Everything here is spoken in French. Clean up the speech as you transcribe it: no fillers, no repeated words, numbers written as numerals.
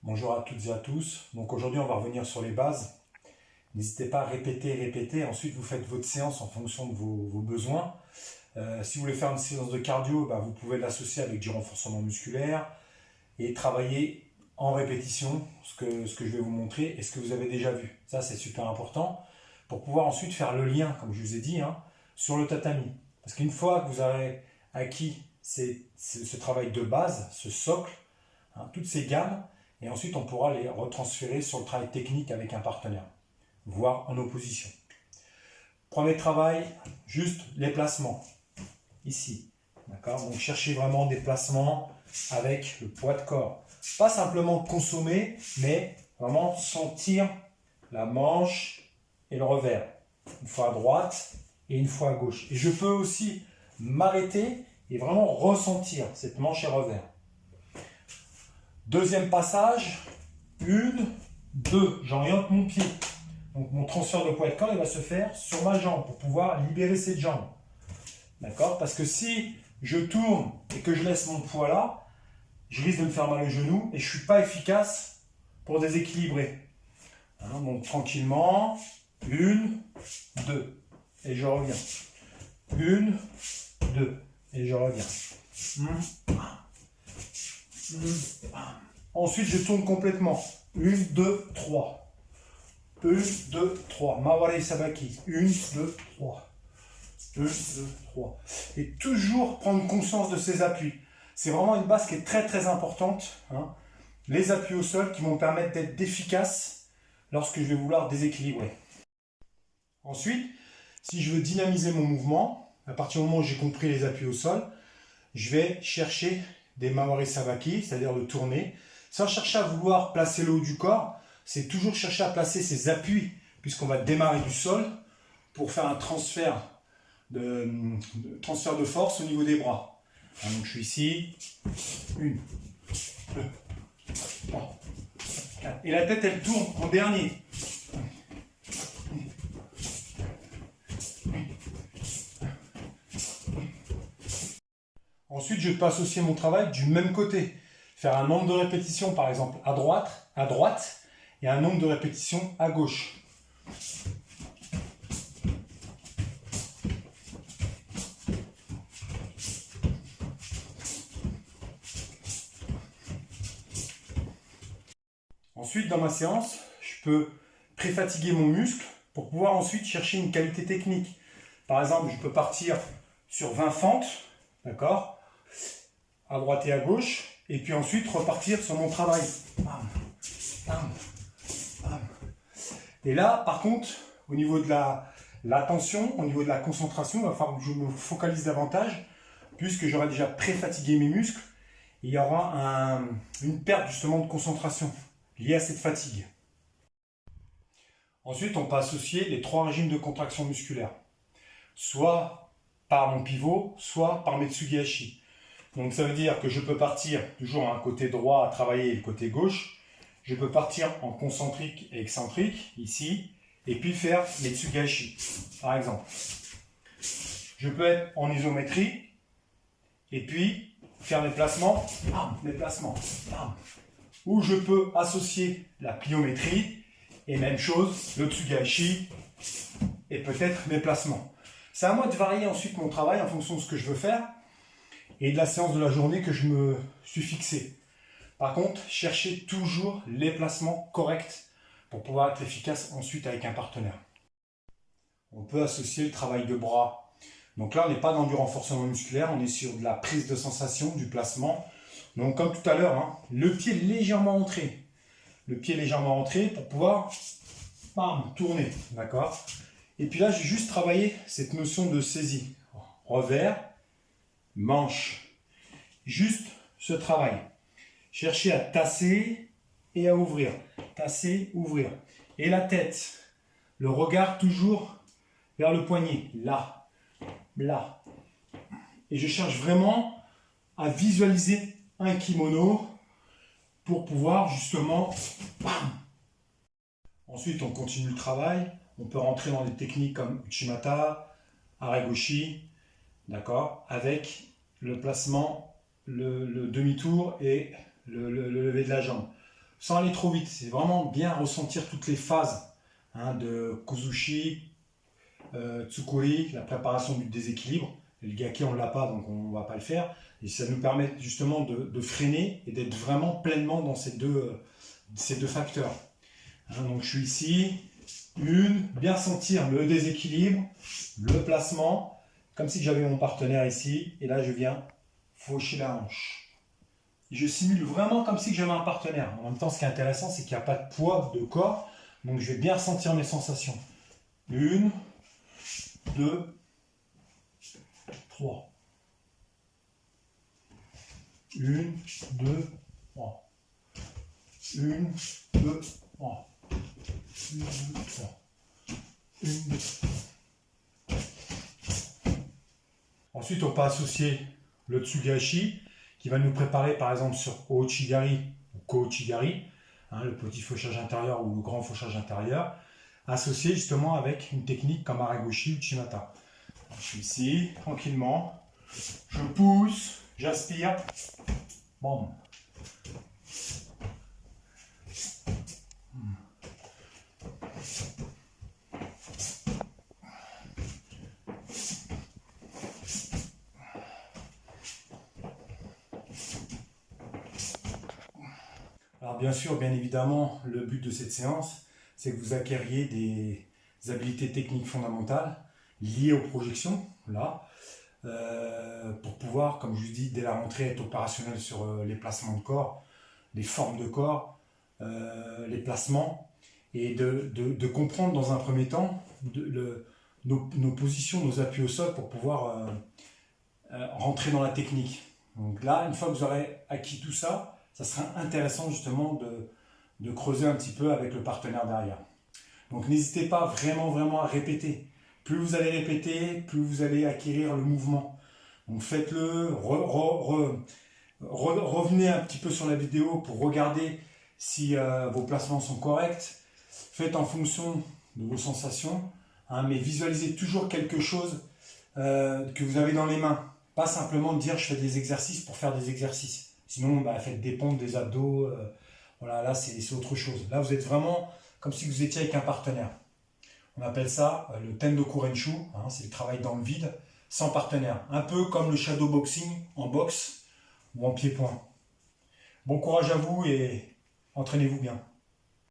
Bonjour à toutes et à tous. Donc aujourd'hui, on va revenir sur les bases. N'hésitez pas à répéter. Ensuite, vous faites votre séance en fonction de vos besoins. Si vous voulez faire une séance de cardio, vous pouvez l'associer avec du renforcement musculaire et travailler en répétition ce que je vais vous montrer et ce que vous avez déjà vu. Ça, c'est super important pour pouvoir ensuite faire le lien, comme je vous ai dit, sur le tatami. Parce qu'une fois que vous aurez acquis ce travail de base, ce socle, toutes ces gammes, et ensuite on pourra les retransférer sur le travail technique avec un partenaire, voire en opposition. Premier travail, juste les placements, ici. D'accord. Donc cherchez vraiment des placements avec le poids de corps. Pas simplement consommer, mais vraiment sentir la manche et le revers. Une fois à droite et une fois à gauche. Et je peux aussi m'arrêter et vraiment ressentir cette manche et revers. Deuxième passage, 1, 2, j'oriente mon pied. Donc mon transfert de poids de corps il va se faire sur ma jambe pour pouvoir libérer cette jambe. D'accord? Parce que si je tourne et que je laisse mon poids là, je risque de me faire mal au genou et je ne suis pas efficace pour déséquilibrer. Donc tranquillement, 1, 2, et je reviens. 1, 2, et je reviens. Ensuite, je tourne complètement. 1, 2, 3. 1, 2, 3. Mawari Sabaki. 1, 2, 3. 1, 2, 3. Et toujours prendre conscience de ces appuis. C'est vraiment une base qui est très très importante. Les appuis au sol qui vont me permettre d'être efficace lorsque je vais vouloir déséquilibrer. Ensuite, si je veux dynamiser mon mouvement, à partir du moment où j'ai compris les appuis au sol, je vais chercher des Mawari Sabaki, c'est-à-dire le tourner, sans chercher à vouloir placer le haut du corps, c'est toujours chercher à placer ses appuis, puisqu'on va démarrer du sol pour faire un transfert de force au niveau des bras. Donc je suis ici, 1, 2, 3, 4. Et la tête, elle tourne en dernier. Ensuite, je peux associer mon travail du même côté. Faire un nombre de répétitions, par exemple, à droite, et un nombre de répétitions à gauche. Ensuite, dans ma séance, je peux pré-fatiguer mon muscle pour pouvoir ensuite chercher une qualité technique. Par exemple, je peux partir sur 20 fentes, d'accord, à droite et à gauche, et puis ensuite repartir sur mon travail. Bam, bam, bam. Et là, par contre, au niveau de l'attention, au niveau de la concentration, il va falloir que je me focalise davantage, puisque j'aurai déjà pré-fatigué mes muscles, et il y aura une perte justement de concentration liée à cette fatigue. Ensuite, on peut associer les 3 régimes de contraction musculaire, soit par mon pivot, soit par mes Tsugi-Hachi. Donc ça veut dire que je peux partir toujours un côté droit à travailler et le côté gauche. Je peux partir en concentrique et excentrique, ici, et puis faire les Tsugi-Hachi, par exemple. Je peux être en isométrie, et puis faire les placements, bam. Ou je peux associer la pliométrie, et même chose, le Tsugi-Hachi, et peut-être mes placements. C'est à moi de varier ensuite mon travail en fonction de ce que je veux faire, et de la séance de la journée que je me suis fixé. Par contre, cherchez toujours les placements corrects pour pouvoir être efficace ensuite avec un partenaire. On peut associer le travail de bras. Donc là, on n'est pas dans du renforcement musculaire, on est sur de la prise de sensation, du placement. Donc comme tout à l'heure, le pied légèrement entré. Le pied légèrement entré pour pouvoir tourner. D'accord. Et puis là, j'ai juste travaillé cette notion de saisie. Revers, manche. Juste ce travail. Cherchez à tasser et à ouvrir. Tasser, ouvrir. Et la tête. Le regard toujours vers le poignet. Là. Là. Et je cherche vraiment à visualiser un kimono pour pouvoir justement... Ensuite, on continue le travail. On peut rentrer dans des techniques comme Uchimata, Aregoshi, d'accord, avec le placement, le demi-tour et le lever de la jambe. sans aller trop vite. C'est vraiment bien ressentir toutes les phases hein, de Kozushi, Tsukuri, la préparation du déséquilibre. Le Gaki, on ne l'a pas, donc on ne va pas le faire. Et ça nous permet justement de freiner et d'être vraiment pleinement dans ces deux facteurs. Hein, donc je suis ici, bien sentir le déséquilibre, le placement, comme si j'avais mon partenaire ici, et là je viens faucher la hanche. Et je simule vraiment comme si j'avais un partenaire. En même temps, ce qui est intéressant, c'est qu'il n'y a pas de poids de corps, donc je vais bien ressentir mes sensations. 1, 2, 3. 1, 2, 3. 1, 2, 3. 1, 2, 3. 1, 2, 3. Ensuite, on peut associer le Tsugashi qui va nous préparer par exemple sur Ouchigari ou Kouchigari, hein, le petit fauchage intérieur ou le grand fauchage intérieur, associé justement avec une technique comme Aragoshi ou Chimata. Je suis ici, tranquillement, je pousse, j'aspire, bon. Alors bien sûr, bien évidemment, le but de cette séance, c'est que vous acquériez des habiletés techniques fondamentales liées aux projections, là, pour pouvoir, comme je vous dis, dès la rentrée, être opérationnel sur les placements de corps, les formes de corps, les placements, et de comprendre dans un premier temps nos positions, nos appuis au sol pour pouvoir rentrer dans la technique. Donc là, une fois que vous aurez acquis tout ça, ça sera intéressant justement de creuser un petit peu avec le partenaire derrière. Donc n'hésitez pas vraiment à répéter. Plus vous allez répéter, plus vous allez acquérir le mouvement. Donc faites-le, revenez un petit peu sur la vidéo pour regarder si vos placements sont corrects. Faites en fonction de vos sensations, hein, mais visualisez toujours quelque chose que vous avez dans les mains. Pas simplement dire je fais des exercices pour faire des exercices. Sinon, faites des pompes, des abdos. Voilà, là, c'est autre chose. Là, vous êtes vraiment comme si vous étiez avec un partenaire. On appelle ça le Tendoku Renshu. Hein, c'est le travail dans le vide, sans partenaire. Un peu comme le shadow boxing en boxe ou en pied-point. Bon courage à vous et entraînez-vous bien.